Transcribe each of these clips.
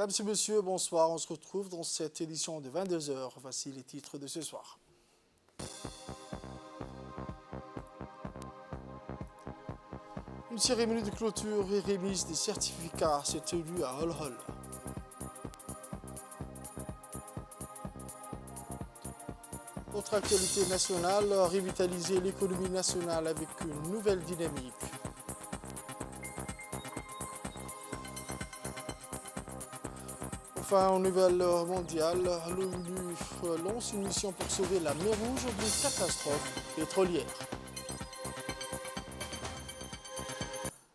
Mesdames et messieurs, bonsoir. On se retrouve dans cette édition de 22 heures. Voici les titres de ce soir. Une cérémonie de clôture et remise des certificats s'est tenue à Hol-Hol. Autre actualité nationale, revitaliser l'économie nationale avec une nouvelle dynamique. Enfin, en nouvelle mondiale, l'ONU lance une mission pour sauver la mer Rouge d'une catastrophe pétrolière.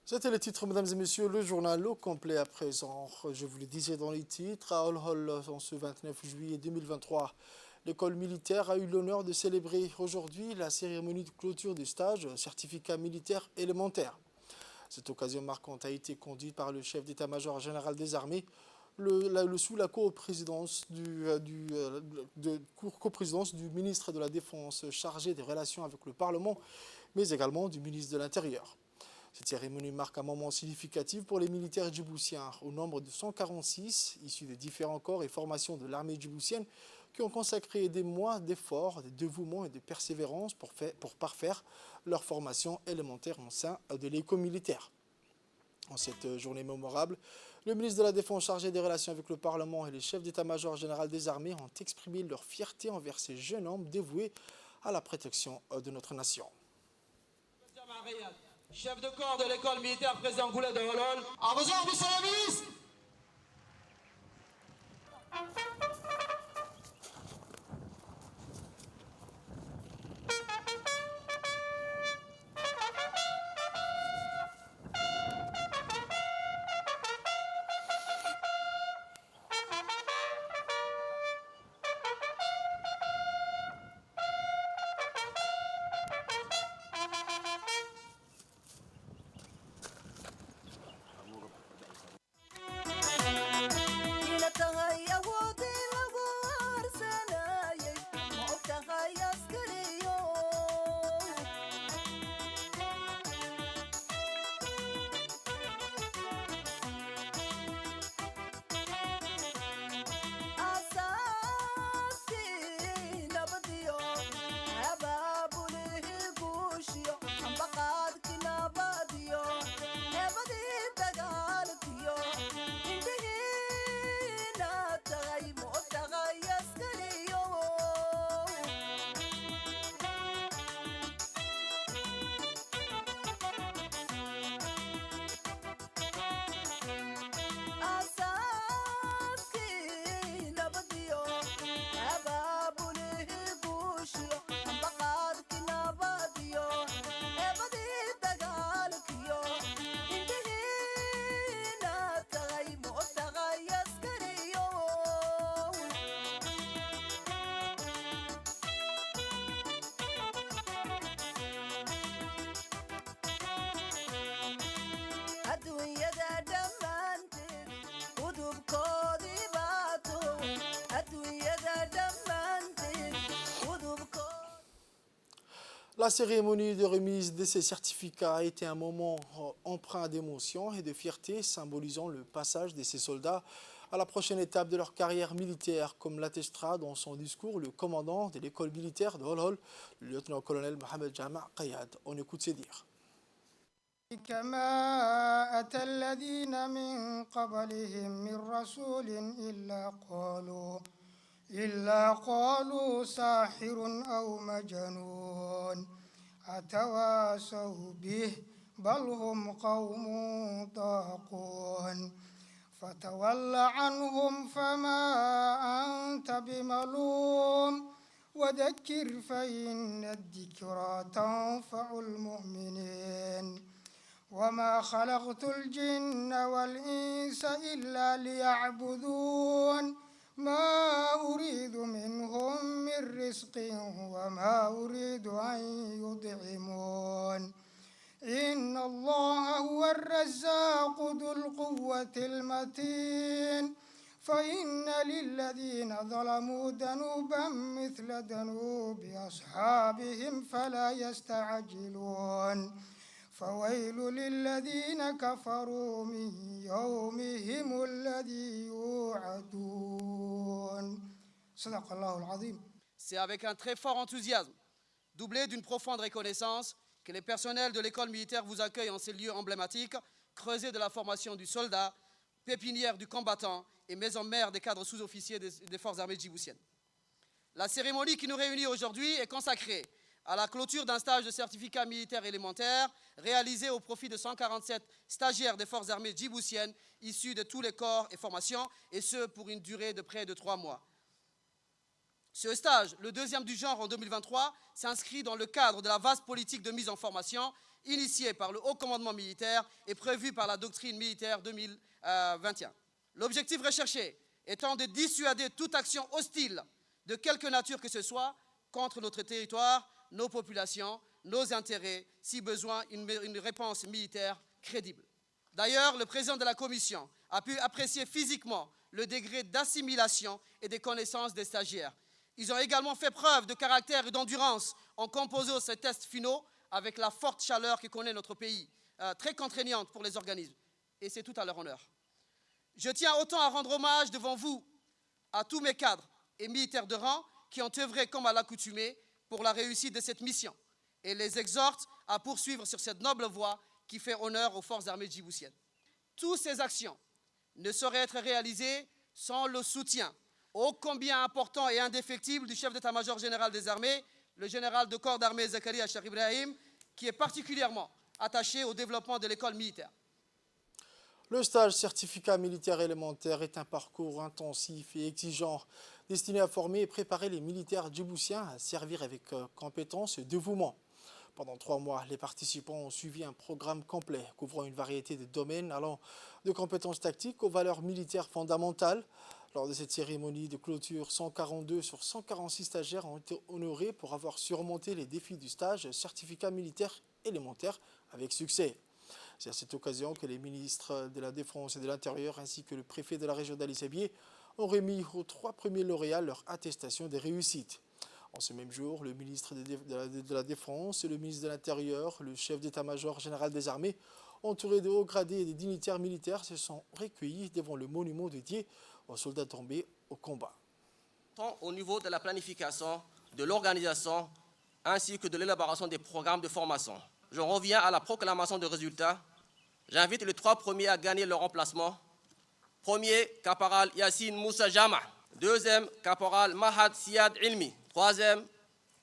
C'était le titre, mesdames et messieurs, le journal au complet à présent. Je vous le disais dans les titres, à Hol-Hol, en ce 29 juillet 2023, l'école militaire a eu l'honneur de célébrer aujourd'hui la cérémonie de clôture du stage certificat militaire élémentaire. Cette occasion marquante a été conduite par le chef d'état-major général des armées, sous la coprésidence du ministre de la Défense chargé des relations avec le Parlement, mais également du ministre de l'Intérieur. Cette cérémonie marque un moment significatif pour les militaires djiboutiens, au nombre de 146, issus des différents corps et formations de l'armée djiboutienne, qui ont consacré des mois d'efforts, de dévouement et de persévérance pour parfaire leur formation élémentaire au sein de l'école militaire. En cette journée mémorable, le ministre de la Défense chargé des relations avec le Parlement et les chefs d'état-major général des armées ont exprimé leur fierté envers ces jeunes hommes dévoués à la protection de notre nation. Chef de corps de l'école militaire président Goulet de Hol-Hol. À vos ordres, monsieur le ministre. La cérémonie de remise de ces certificats a été un moment empreint d'émotion et de fierté, symbolisant le passage de ces soldats à la prochaine étape de leur carrière militaire, comme l'attestera dans son discours le commandant de l'école militaire de Hol-Hol, le lieutenant-colonel Mohamed Jama' Qayad. On écoute ses dires. كما أتى الذين من قبلهم من رسول إلا قالوا ساحر أو مجنون أتواصوا به بل هم قوم طاغون فتول عنهم فما أنت بملوم وذكر فإن الذكرى تنفع المؤمنين وما خلقت الجن والإنس إلا ليعبدون ما أريد منهم من رزق وما أريد أن يطعمون إن الله هو الرزاق ذو القوة المتين فإن للذين ظلموا ذنوبا مثل ذنوب أصحابهم فلا يستعجلون فويل للذين كفروا من يومهم الذي يوعدون صدق الله العظيم. C'est avec un très fort enthousiasme, doublé d'une profonde reconnaissance, que les personnels de l'école militaire vous accueillent en ces lieux emblématiques, creuset de la formation du soldat, pépinière du combattant et maison mère des cadres sous-officiers des forces armées djiboutiennes. La cérémonie qui nous réunit aujourd'hui est consacrée à la clôture d'un stage de certificat militaire élémentaire réalisé au profit de 147 stagiaires des forces armées djiboutiennes issus de tous les corps et formations, et ce pour une durée de près de 3 mois. Ce stage, le deuxième du genre en 2023, s'inscrit dans le cadre de la vaste politique de mise en formation initiée par le haut commandement militaire et prévue par la doctrine militaire 2021. L'objectif recherché étant de dissuader toute action hostile de quelque nature que ce soit contre notre territoire, nos populations, nos intérêts, si besoin, une réponse militaire crédible. D'ailleurs, le président de la commission a pu apprécier physiquement le degré d'assimilation et de connaissance des stagiaires. Ils ont également fait preuve de caractère et d'endurance en composant ces tests finaux avec la forte chaleur que connaît notre pays, très contraignante pour les organismes. Et c'est tout à leur honneur. Je tiens autant à rendre hommage devant vous à tous mes cadres et militaires de rang qui ont œuvré comme à l'accoutumée pour la réussite de cette mission et les exhorte à poursuivre sur cette noble voie qui fait honneur aux forces armées djiboutiennes. Toutes ces actions ne sauraient être réalisées sans le soutien ô combien important et indéfectible du chef d'état-major général des armées, le général de corps d'armée Zakaria Cheikh Ibrahim, qui est particulièrement attaché au développement de l'école militaire. Le stage certificat militaire élémentaire est un parcours intensif et exigeant, destiné à former et préparer les militaires djiboutiens à servir avec compétence et dévouement. Pendant 3 mois, les participants ont suivi un programme complet couvrant une variété de domaines allant de compétences tactiques aux valeurs militaires fondamentales. Lors de cette cérémonie de clôture, 142 sur 146 stagiaires ont été honorés pour avoir surmonté les défis du stage certificat militaire élémentaire avec succès. C'est à cette occasion que les ministres de la Défense et de l'Intérieur ainsi que le préfet de la région d'Ali Sabieh ont remis aux 3 premiers lauréats leur attestation de réussite. En ce même jour, le ministre de la Défense, le ministre de l'Intérieur, le chef d'état-major général des armées, entourés de hauts gradés et de dignitaires militaires, se sont recueillis devant le monument dédié aux soldats tombés au combat. Tant au niveau de la planification, de l'organisation, ainsi que de l'élaboration des programmes de formation. Je reviens à la proclamation de résultats. J'invite les 3 premiers à gagner leur emplacement. Premier, caporal Yassine Moussa Jama. Deuxième, caporal Mahad Siad Ilmi. Troisième,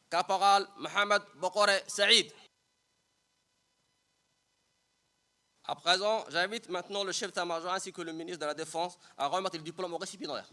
caporal Mohamed Bokore Saïd. À présent, j'invite maintenant le chef d'état-major ainsi que le ministre de la Défense à remettre le diplôme au récipiendaire.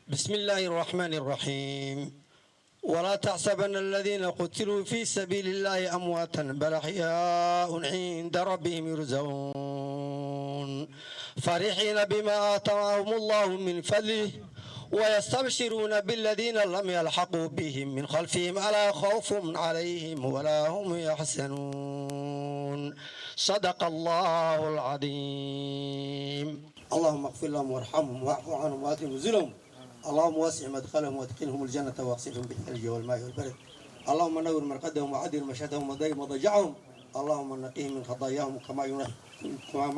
بسم الله الرحمن الرحيم ولا تحسبن الذين قتلوا في سبيل الله أمواتا بل أحياء عند ربهم يرزقون فرحين بما آتاهم الله من فضله ويستبشرون بالذين لم يلحقوا بهم من خلفهم ألا خوف عليهم ولا هم يحزنون صدق الله العظيم. اللهم اغفر لهم وارحمهم واعف عنهم وأكرم نزلهم. اللهم واسع مدخلهم وادخلهم الجنة واغسلهم بالثلج والماء والبرد. اللهم نور مرقدهم وعدل مشهدهم وضيق مضجعهم. اللهم نقيهم من خطاياهم كما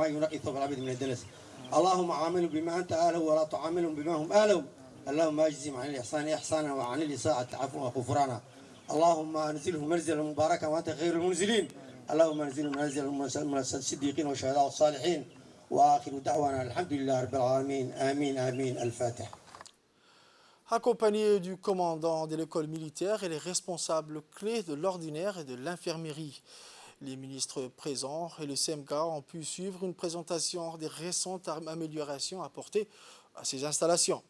ينقي ثوب العبد من الدنس. اللهم عاملهم بما أنت أهله ولا تعاملهم بما هم أهله. اللهم أجزهم عن الإحسان إحسانا وعن الإساءة عفوا وغفرانا. اللهم أنزلهم منزلا مباركا وأنت خير المنزلين. اللهم أنزلهم منزلا من الصديقين والشهداء والصالحين. وآخر دعوانا الحمد لله رب العالمين. آمين آمين. الفاتح. Accompagné du commandant de l'école militaire et les responsables clés de l'ordinaire et de l'infirmerie. Les ministres présents et le SEMGA ont pu suivre une présentation des récentes améliorations apportées à ces installations.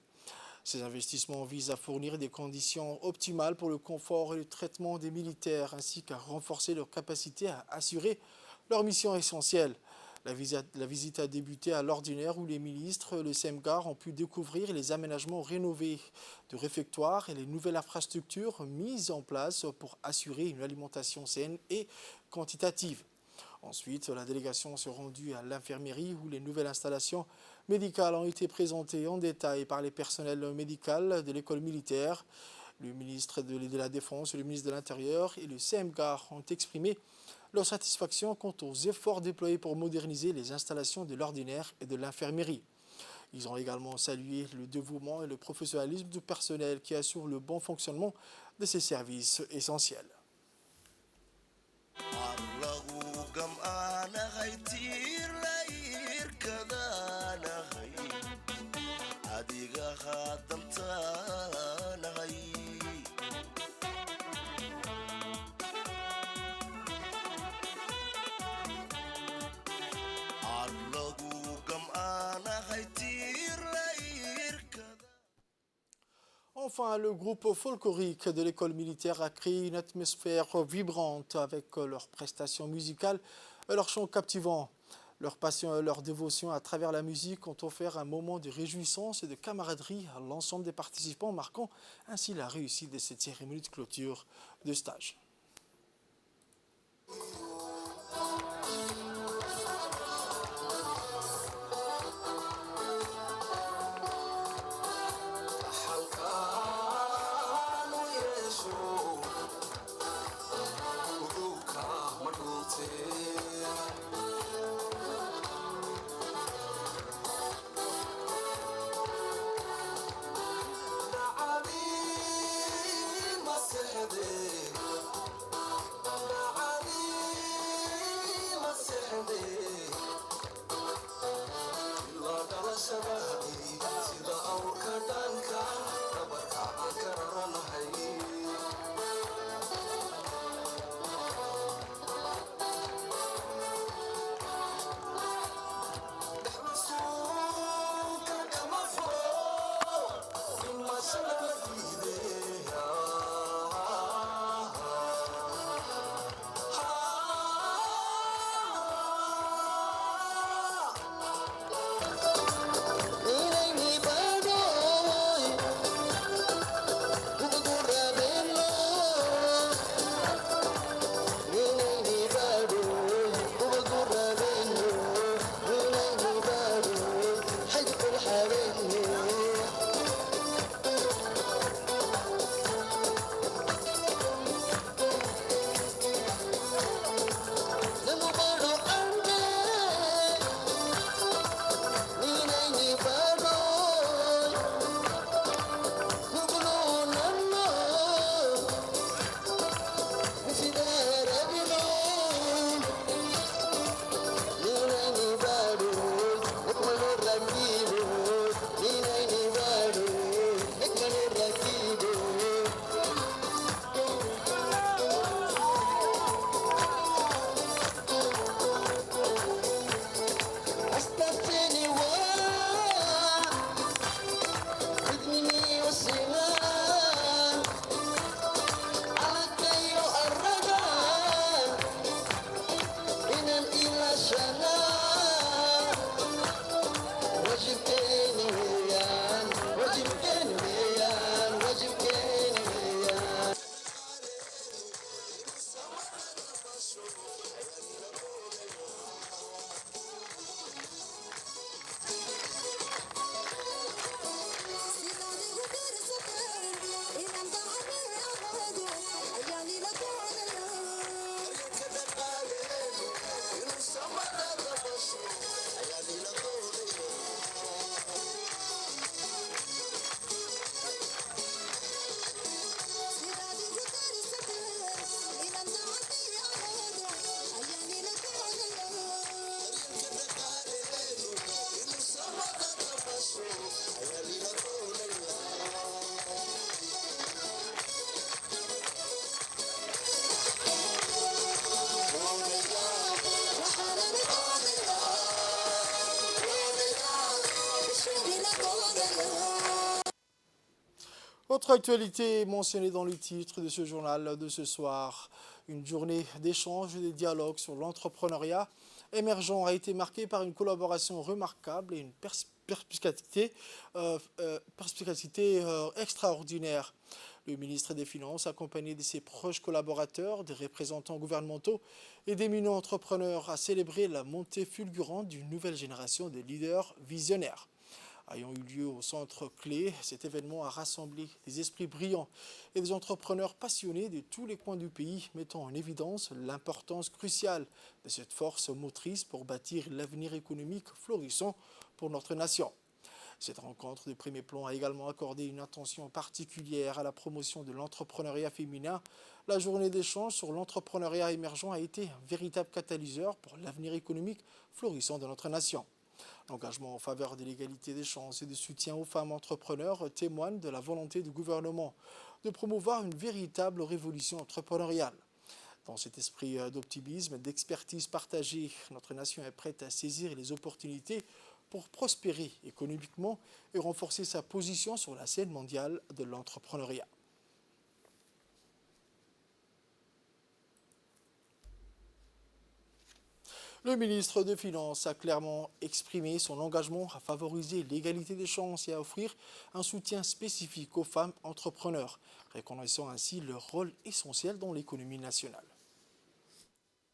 Ces investissements visent à fournir des conditions optimales pour le confort et le traitement des militaires ainsi qu'à renforcer leur capacité à assurer leur mission essentielle. La visite a débuté à l'ordinaire où les ministres, le SEMGA, ont pu découvrir les aménagements rénovés de réfectoires et les nouvelles infrastructures mises en place pour assurer une alimentation saine et quantitative. Ensuite, la délégation s'est rendue à l'infirmerie où les nouvelles installations médicales ont été présentées en détail par les personnels médicaux de l'école militaire. Le ministre de la Défense, le ministre de l'Intérieur et le SEMGA ont exprimé leur satisfaction quant aux efforts déployés pour moderniser les installations de l'ordinaire et de l'infirmerie. Ils ont également salué le dévouement et le professionnalisme du personnel qui assure le bon fonctionnement de ces services essentiels. Enfin, le groupe folklorique de l'école militaire a créé une atmosphère vibrante avec leurs prestations musicales et leurs chants captivants. Leur passion et leur dévotion à travers la musique ont offert un moment de réjouissance et de camaraderie à l'ensemble des participants, marquant ainsi la réussite de cette cérémonie de clôture de stage. Autre actualité mentionnée dans le titre de ce journal de ce soir, une journée d'échange et de dialogue sur l'entrepreneuriat émergent a été marquée par une collaboration remarquable et une perspicacité extraordinaire. Le ministre des Finances, accompagné de ses proches collaborateurs, des représentants gouvernementaux et d'éminents entrepreneurs, a célébré la montée fulgurante d'une nouvelle génération de leaders visionnaires. Ayant eu lieu au centre clé, cet événement a rassemblé des esprits brillants et des entrepreneurs passionnés de tous les coins du pays, mettant en évidence l'importance cruciale de cette force motrice pour bâtir l'avenir économique florissant pour notre nation. Cette rencontre de premier plan a également accordé une attention particulière à la promotion de l'entrepreneuriat féminin. La journée d'échange sur l'entrepreneuriat émergent a été un véritable catalyseur pour l'avenir économique florissant de notre nation. L'engagement en faveur de l'égalité des chances et de soutien aux femmes entrepreneurs témoigne de la volonté du gouvernement de promouvoir une véritable révolution entrepreneuriale. Dans cet esprit d'optimisme et d'expertise partagée, notre nation est prête à saisir les opportunités pour prospérer économiquement et renforcer sa position sur la scène mondiale de l'entrepreneuriat. Le ministre des Finances a clairement exprimé son engagement à favoriser l'égalité des chances et à offrir un soutien spécifique aux femmes entrepreneurs, reconnaissant ainsi leur rôle essentiel dans l'économie nationale.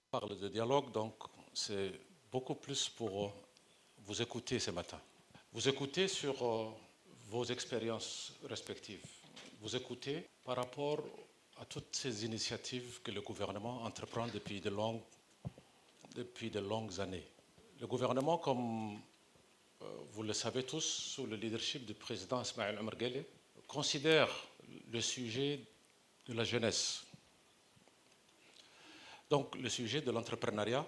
On parle de dialogue, donc c'est beaucoup plus pour vous écouter ce matin. Vous écoutez sur vos expériences respectives. Vous écoutez par rapport à toutes ces initiatives que le gouvernement entreprend depuis de longues années. Le gouvernement, comme vous le savez tous, sous le leadership du président Ismaël Omar Guelleh, considère le sujet de la jeunesse, donc le sujet de l'entrepreneuriat,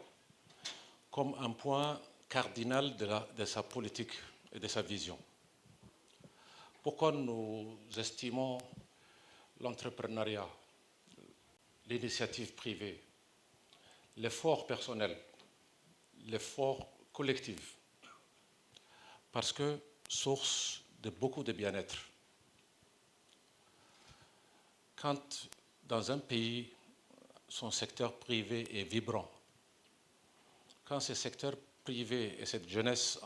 comme un point cardinal de sa politique et de sa vision. Pourquoi nous estimons l'entrepreneuriat, l'initiative privée, l'effort personnel, l'effort collectif, parce que source de beaucoup de bien-être. Quand dans un pays, son secteur privé est vibrant, quand ce secteur privé et cette jeunesse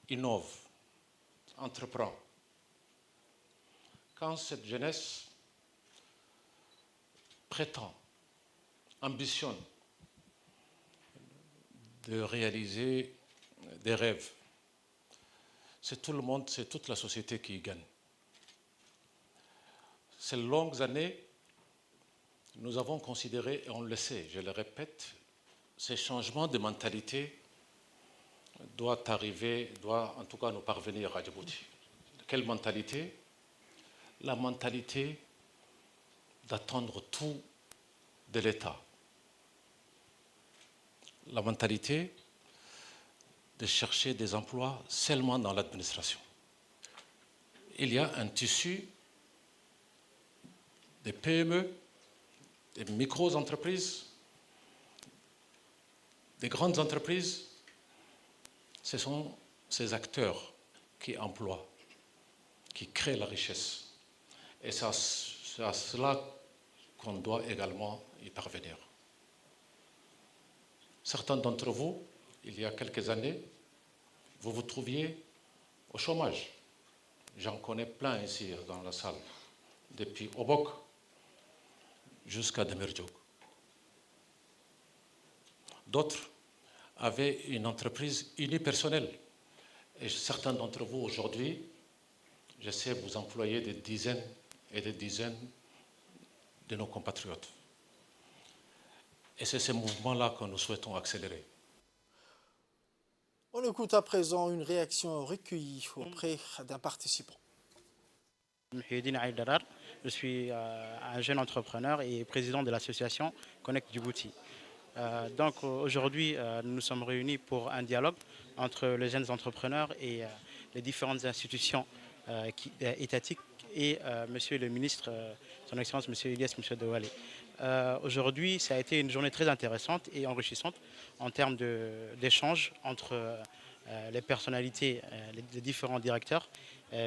innove, entreprend, quand cette jeunesse prétend, ambitionne de réaliser des rêves, c'est tout le monde, c'est toute la société qui y gagne. Ces longues années, nous avons considéré, et on le sait, je le répète, ces changements de mentalité doivent en tout cas nous parvenir à Djibouti. Quelle mentalité? La mentalité d'attendre tout de l'État. La mentalité de chercher des emplois seulement dans l'administration. Il y a un tissu des PME, des micro-entreprises, des grandes entreprises. Ce sont ces acteurs qui emploient, qui créent la richesse. Et c'est à cela qu'on doit également y parvenir. Certains d'entre vous, il y a quelques années, vous vous trouviez au chômage. J'en connais plein ici dans la salle, depuis Obok jusqu'à Demirjouk. D'autres avaient une entreprise unipersonnelle. Et certains d'entre vous aujourd'hui, je sais, vous employez des dizaines et des dizaines de nos compatriotes. Et c'est ce mouvement-là que nous souhaitons accélérer. On écoute à présent une réaction recueillie auprès d'un participant. Je suis un jeune entrepreneur et président de l'association Connect Djibouti. Donc aujourd'hui, nous nous sommes réunis pour un dialogue entre les jeunes entrepreneurs et les différentes institutions étatiques et Monsieur le ministre, son Excellence Monsieur Ilyes Douale. Aujourd'hui, ça a été une journée très intéressante et enrichissante en termes d'échanges entre les personnalités, les différents directeurs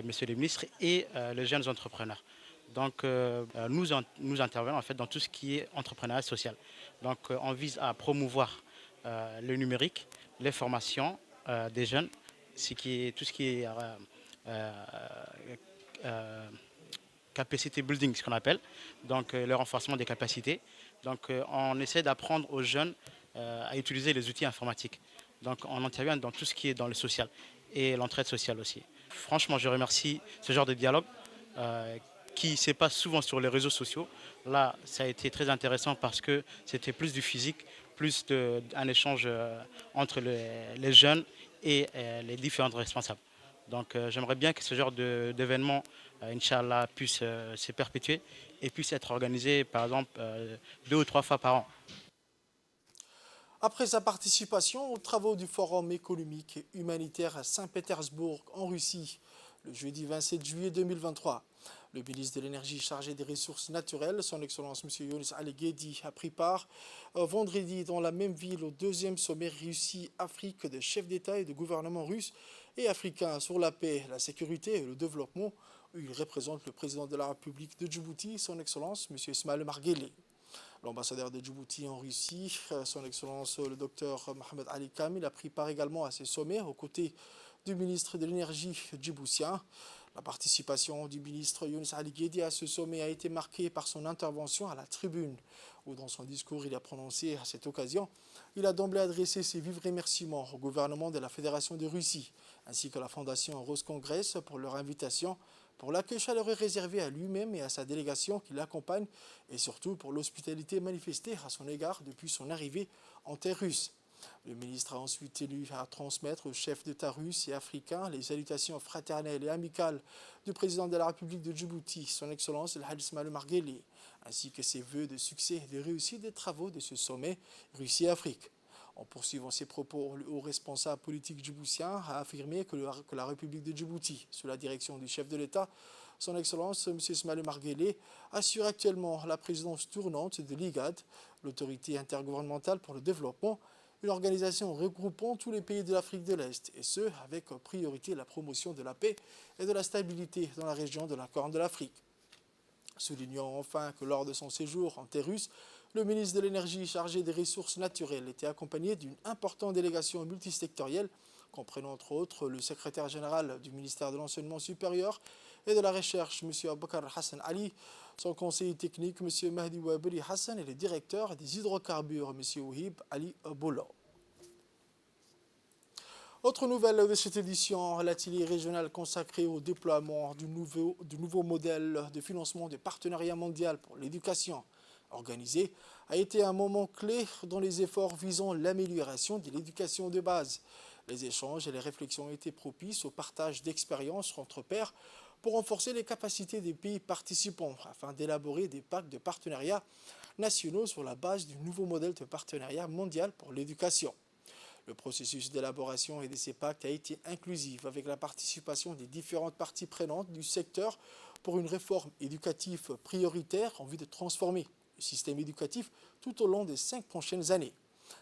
Monsieur le ministre, et les jeunes entrepreneurs. Donc, nous intervenons en fait dans tout ce qui est entrepreneuriat social. Donc, on vise à promouvoir le numérique, les formations des jeunes, tout ce qui est capacity building, ce qu'on appelle, donc le renforcement des capacités. Donc, on essaie d'apprendre aux jeunes à utiliser les outils informatiques. Donc, on intervient dans tout ce qui est dans le social et l'entraide sociale aussi. Franchement, je remercie ce genre de dialogue qui ne se passe souvent sur les réseaux sociaux. Là, ça a été très intéressant parce que c'était plus du physique, plus un échange entre les jeunes et les différents responsables. Donc j'aimerais bien que ce genre d'événement, Inch'Allah, puisse se perpétuer et puisse être organisé, par exemple, 2 ou 3 fois par an. Après sa participation aux travaux du Forum économique et humanitaire à Saint-Pétersbourg, en Russie, le jeudi 27 juillet 2023, le ministre de l'Énergie chargé des ressources naturelles, son Excellence M. Younis Ali Guedi, a pris part vendredi dans la même ville au 2e sommet Russie-Afrique des chefs d'État et de gouvernement russes et africains sur la paix, la sécurité et le développement, où il représente le président de la République de Djibouti, son Excellence M. Ismaël Marguelé. L'ambassadeur de Djibouti en Russie, son Excellence le docteur Mohamed Ali Kamil, a pris part également à ces sommets aux côtés du ministre de l'Énergie djiboutien. La participation du ministre Younis Ali Guedi à ce sommet a été marquée par son intervention à la tribune, où dans son discours il a prononcé à cette occasion, il a d'emblée adressé ses vifs remerciements au gouvernement de la Fédération de Russie, ainsi que la Fondation Rose Congress pour leur invitation, pour l'accueil chaleureux réservé à lui-même et à sa délégation qui l'accompagne, et surtout pour l'hospitalité manifestée à son égard depuis son arrivée en terre russe. Le ministre a ensuite tenu à transmettre aux chefs d'État russes et africains les salutations fraternelles et amicales du président de la République de Djibouti, son Excellence El Hadj Ismaël Marguelé, ainsi que ses vœux de succès et de réussite des travaux de ce sommet Russie-Afrique. En poursuivant ses propos, le haut responsable politique djiboutien a affirmé que la République de Djibouti, sous la direction du chef de l'État, son Excellence M. Ismaël Marguelé, assure actuellement la présidence tournante de l'IGAD, l'autorité intergouvernementale pour le développement, une organisation regroupant tous les pays de l'Afrique de l'Est, et ce, avec priorité la promotion de la paix et de la stabilité dans la région de la Corne de l'Afrique. Soulignant enfin que lors de son séjour en terre russe, le ministre de l'Énergie chargé des ressources naturelles était accompagné d'une importante délégation multisectorielle, comprenant entre autres le secrétaire général du ministère de l'Enseignement supérieur et de la Recherche, M. Abakar Hassan Ali, son conseiller technique, M. Mahdi Wabeli Hassan, et le directeur des hydrocarbures, M. Ouhib Ali Bolo. Autre nouvelle de cette édition, l'atelier régional consacré au déploiement du nouveau modèle de financement du partenariat mondial pour l'éducation organisé a été un moment clé dans les efforts visant l'amélioration de l'éducation de base. Les échanges et les réflexions ont été propices au partage d'expériences entre pairs pour renforcer les capacités des pays participants afin d'élaborer des pactes de partenariat nationaux sur la base du nouveau modèle de partenariat mondial pour l'éducation. Le processus d'élaboration de ces pactes a été inclusif avec la participation des différentes parties prenantes du secteur pour une réforme éducative prioritaire en vue de transformer le système éducatif tout au long des 5 prochaines années.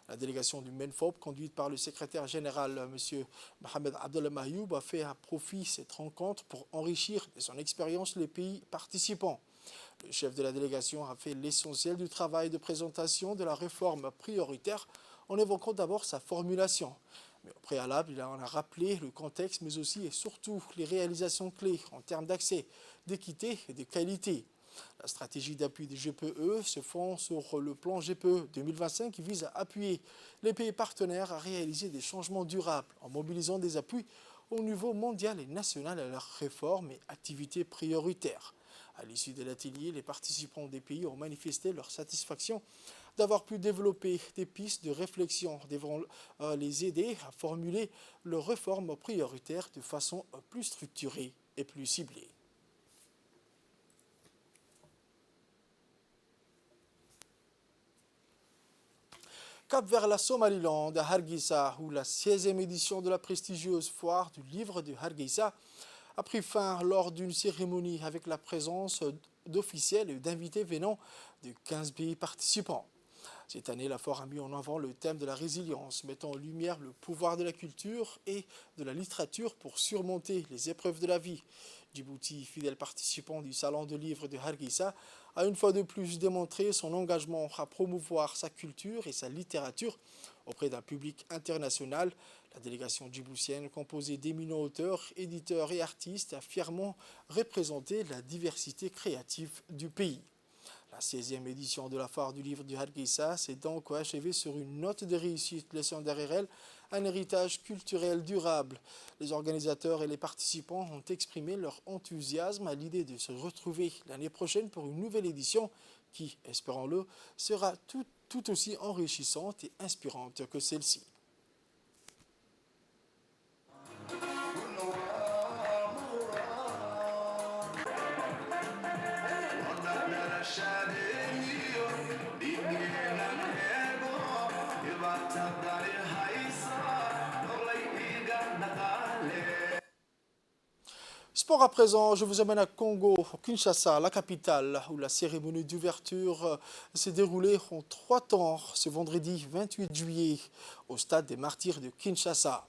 La délégation du MENFOP, conduite par le secrétaire général M. Mohamed Abdallah Mayoub, a fait à profit cette rencontre pour enrichir de son expérience les pays participants. Le chef de la délégation a fait l'essentiel du travail de présentation de la réforme prioritaire en évoquant d'abord sa formulation. Mais au préalable, il en a rappelé le contexte, mais aussi et surtout les réalisations clés en termes d'accès, d'équité et de qualité. La stratégie d'appui du GPE se fonde sur le plan GPE 2025 qui vise à appuyer les pays partenaires à réaliser des changements durables en mobilisant des appuis au niveau mondial et national à leurs réformes et activités prioritaires. À l'issue de l'atelier, les participants des pays ont manifesté leur satisfaction d'avoir pu développer des pistes de réflexion devant les aider à formuler leurs réformes prioritaires de façon plus structurée et plus ciblée. Cap vers la Somaliland, à Hargeisa, où la 16e édition de la prestigieuse foire du livre de Hargeisa a pris fin lors d'une cérémonie avec la présence d'officiels et d'invités venant de 15 pays participants. Cette année, la foire a mis en avant le thème de la résilience, mettant en lumière le pouvoir de la culture et de la littérature pour surmonter les épreuves de la vie. Djibouti, fidèle participant du Salon de livres de Hargeisa, a une fois de plus démontré son engagement à promouvoir sa culture et sa littérature auprès d'un public international. La délégation djiboutienne, composée d'éminents auteurs, éditeurs et artistes, a fièrement représenté la diversité créative du pays. La 16e édition de la foire du livre du Hargeisa s'est donc achevée sur une note de réussite laissant derrière elle un héritage culturel durable. Les organisateurs et les participants ont exprimé leur enthousiasme à l'idée de se retrouver l'année prochaine pour une nouvelle édition qui, espérons-le, sera tout aussi enrichissante et inspirante que celle-ci. Sport à présent, je vous amène à Congo, Kinshasa, la capitale, où la cérémonie d'ouverture s'est déroulée en 3 temps ce vendredi 28 juillet au stade des Martyrs de Kinshasa.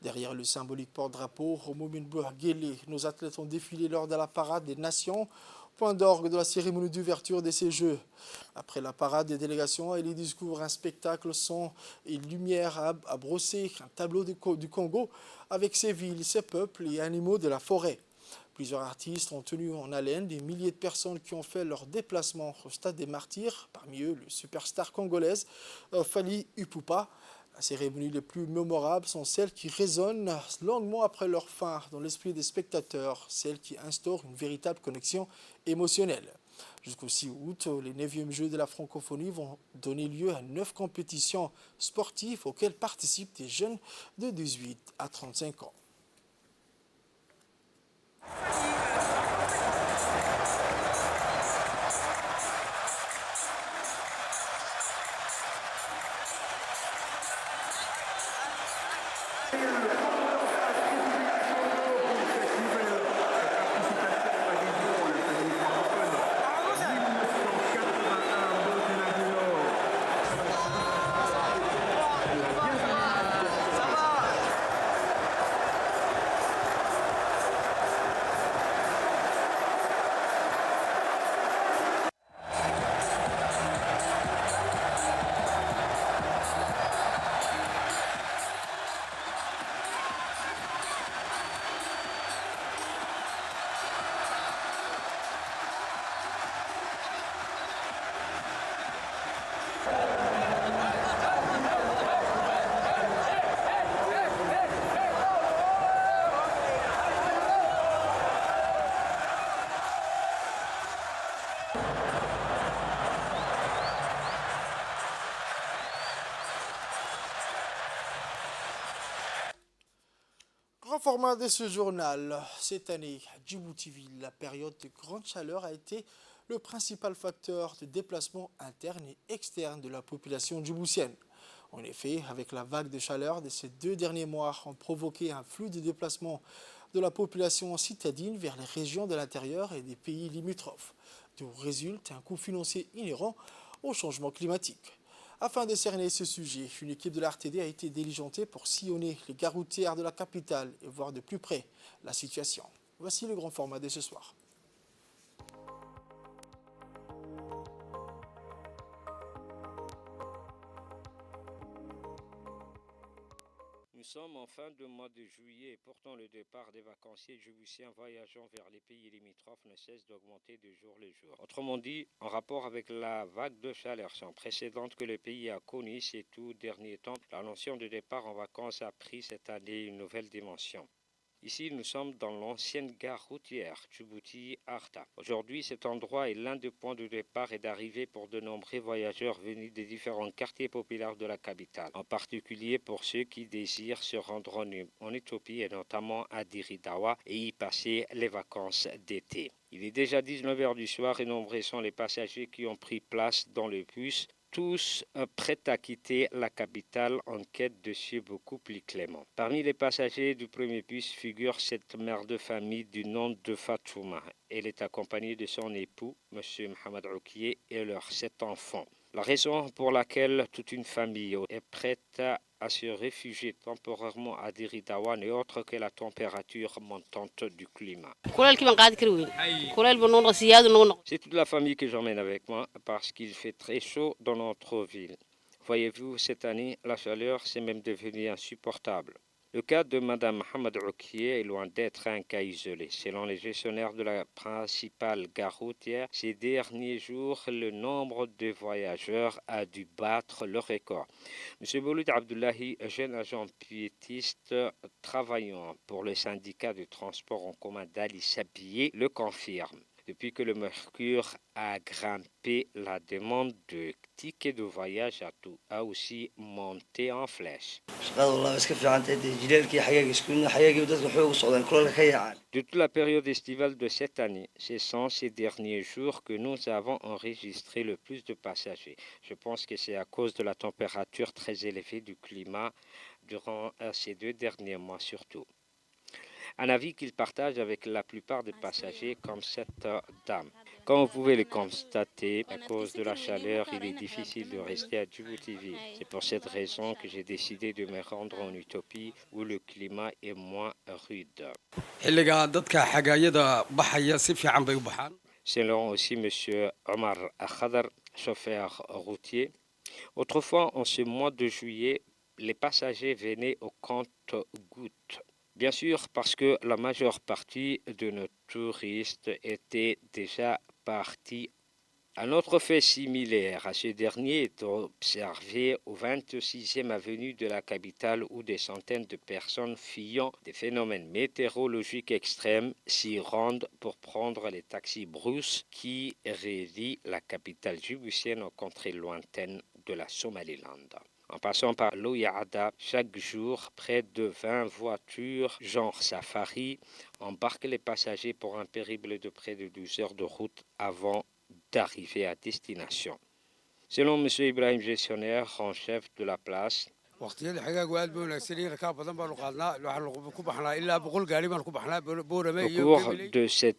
Derrière le symbolique porte-drapeau, au Mominboa-Guélé, nos athlètes ont défilé lors de la parade des nations, point d'orgue de la cérémonie d'ouverture de ces Jeux. Après la parade des délégations et les discours, un spectacle son et lumière a brossé un tableau du Congo avec ses villes, ses peuples et animaux de la forêt. Plusieurs artistes ont tenu en haleine des milliers de personnes qui ont fait leur déplacement au stade des Martyrs, parmi eux le superstar congolaise Fally Ipupa. Les cérémonies les plus mémorables sont celles qui résonnent longuement après leur fin dans l'esprit des spectateurs, celles qui instaurent une véritable connexion émotionnelle. Jusqu'au 6 août, les 9e Jeux de la francophonie vont donner lieu à 9 compétitions sportives auxquelles participent des jeunes de 18 à 35 ans. Grand format de ce journal. Cette année, à Djibouti-Ville, la période de grande chaleur a été le principal facteur de déplacement interne et externe de la population djiboutienne. En effet, avec la vague de chaleur de ces 2 derniers mois ont provoqué un flux de déplacement de la population citadine vers les régions de l'intérieur et des pays limitrophes, d'où résulte un coût financier inhérent au changement climatique. Afin de cerner ce sujet, une équipe de l'RTD a été diligentée pour sillonner les gares routières de la capitale et voir de plus près la situation. Voici le grand format de ce soir. Nous sommes en fin de mois de juillet et pourtant le départ des vacanciers djiboutiens voyageant vers les pays limitrophes ne cesse d'augmenter de jour en jour. Autrement dit, en rapport avec la vague de chaleur sans précédente que le pays a connue ces tout derniers temps, la notion de départ en vacances a pris cette année une nouvelle dimension. Ici, nous sommes dans l'ancienne gare routière Djibouti-Arta. Aujourd'hui, cet endroit est l'un des points de départ et d'arrivée pour de nombreux voyageurs venus des différents quartiers populaires de la capitale, en particulier pour ceux qui désirent se rendre en Éthiopie et notamment à Diridawa et y passer les vacances d'été. Il est déjà 19h du soir et nombreux sont les passagers qui ont pris place dans le bus, tous prêts à quitter la capitale en quête de cieux beaucoup plus cléments. Parmi les passagers du premier bus figure cette mère de famille du nom de Fatouma. Elle est accompagnée de son époux, M. Mohamed Oukié, et leurs 7 enfants. La raison pour laquelle toute une famille est prête à se réfugier temporairement à Diridawa n'est autre que la température montante du climat. C'est toute la famille que j'emmène avec moi parce qu'il fait très chaud dans notre ville. Voyez-vous, cette année, la chaleur s'est même devenue insupportable. Le cas de Mme Mohamed Oukié est loin d'être un cas isolé. Selon les gestionnaires de la principale gare routière, ces derniers jours, le nombre de voyageurs a dû battre le record. M. Bouloud Abdullahi, jeune agent piétiste travaillant pour le syndicat de transport en commun d'Ali Sabié, le confirme. Depuis que le mercure a grimpé, la demande de tickets de voyage a aussi monté en flèche. De toute la période estivale de cette année, ce sont ces derniers jours que nous avons enregistré le plus de passagers. Je pense que c'est à cause de la température très élevée du climat durant ces 2 derniers mois surtout. Un avis qu'il partage avec la plupart des passagers comme cette dame. Comme vous pouvez le constater, à cause de la chaleur, il est difficile de rester à Djibouti. C'est pour cette raison que j'ai décidé de me rendre en Utopie où le climat est moins rude. Selon aussi M. Omar Khadar, chauffeur routier, autrefois en ce mois de juillet, les passagers venaient au compte-gouttes. Bien sûr, parce que la majeure partie de nos touristes étaient déjà partis. Un autre fait similaire à ce dernier est observé au 26e avenue de la capitale où des centaines de personnes fuyant des phénomènes météorologiques extrêmes s'y rendent pour prendre les taxis Bruce qui relient la capitale djiboutienne aux contrées lointaines de la Somaliland. En passant par l'Ouyada, chaque jour, près de 20 voitures, genre Safari, embarquent les passagers pour un périple de près de 12 heures de route avant d'arriver à destination. Selon M. Ibrahim, gestionnaire en chef de la place, au cours de cette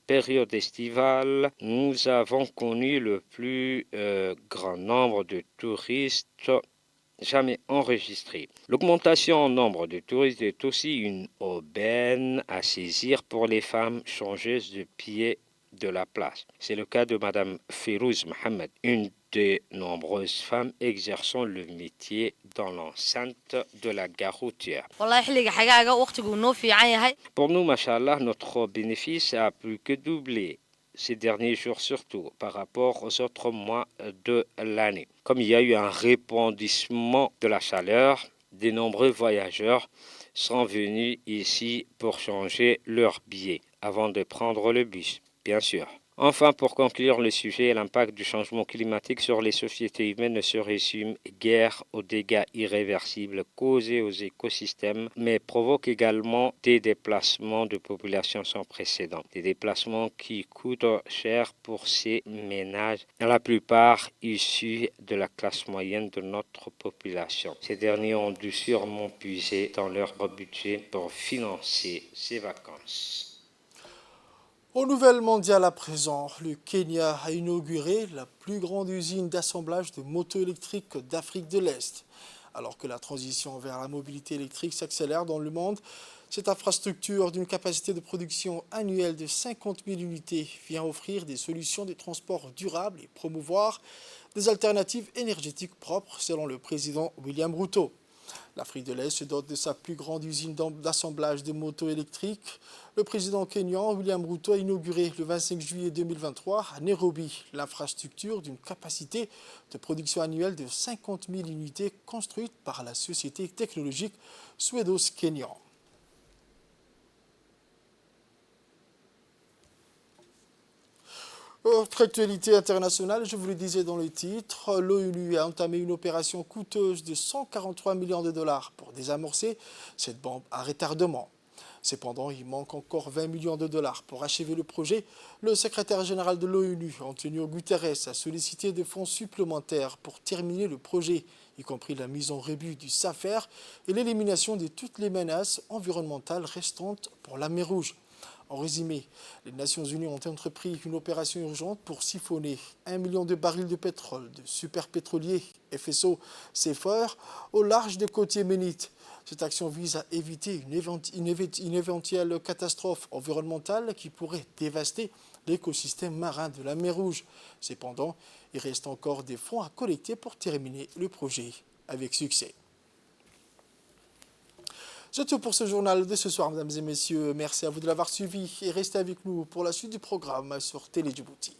période estivale, nous avons connu le plus grand nombre de touristes jamais enregistré. L'augmentation en nombre de touristes est aussi une aubaine à saisir pour les femmes changeuses de pied de la place. C'est le cas de Mme Firouz Mohamed, une des nombreuses femmes exerçant le métier dans l'enceinte de la gare routière. Pour nous, machallah, notre bénéfice a plus que doublé ces derniers jours surtout par rapport aux autres mois de l'année. Comme il y a eu un répandissement de la chaleur, de nombreux voyageurs sont venus ici pour changer leur billet avant de prendre le bus, bien sûr. Enfin, pour conclure le sujet, l'impact du changement climatique sur les sociétés humaines ne se résume guère aux dégâts irréversibles causés aux écosystèmes, mais provoque également des déplacements de populations sans précédent. Des déplacements qui coûtent cher pour ces ménages, la plupart issus de la classe moyenne de notre population. Ces derniers ont dû sûrement puiser dans leur budget pour financer ces vacances. Aux nouvelles mondiales à présent, le Kenya a inauguré la plus grande usine d'assemblage de motos électriques d'Afrique de l'Est. Alors que la transition vers la mobilité électrique s'accélère dans le monde, cette infrastructure d'une capacité de production annuelle de 50 000 unités vient offrir des solutions de transport durables et promouvoir des alternatives énergétiques propres, selon le président William Ruto. L'Afrique de l'Est se dote de sa plus grande usine d'assemblage de motos électriques. Le président kényan William Ruto a inauguré le 25 juillet 2023 à Nairobi l'infrastructure d'une capacité de production annuelle de 50 000 unités construite par la société technologique suédo-kényan. Autre actualité internationale, je vous le disais dans le titre, l'ONU a entamé une opération coûteuse de 143 millions de dollars pour désamorcer cette bombe à retardement. Cependant, il manque encore 20 millions de dollars pour achever le projet. Le secrétaire général de l'ONU, Antonio Guterres, a sollicité des fonds supplémentaires pour terminer le projet, y compris la mise en rebut du SAFER et l'élimination de toutes les menaces environnementales restantes pour la mer Rouge. En résumé, les Nations Unies ont entrepris une opération urgente pour siphonner 1 million de barils de pétrole de superpétrolier FSO CFR au large des côtes yéménites. Cette action vise à éviter une éventuelle catastrophe environnementale qui pourrait dévaster l'écosystème marin de la mer Rouge. Cependant, il reste encore des fonds à collecter pour terminer le projet avec succès. C'est tout pour ce journal de ce soir, mesdames et messieurs. Merci à vous de l'avoir suivi et restez avec nous pour la suite du programme sur Télé Djibouti.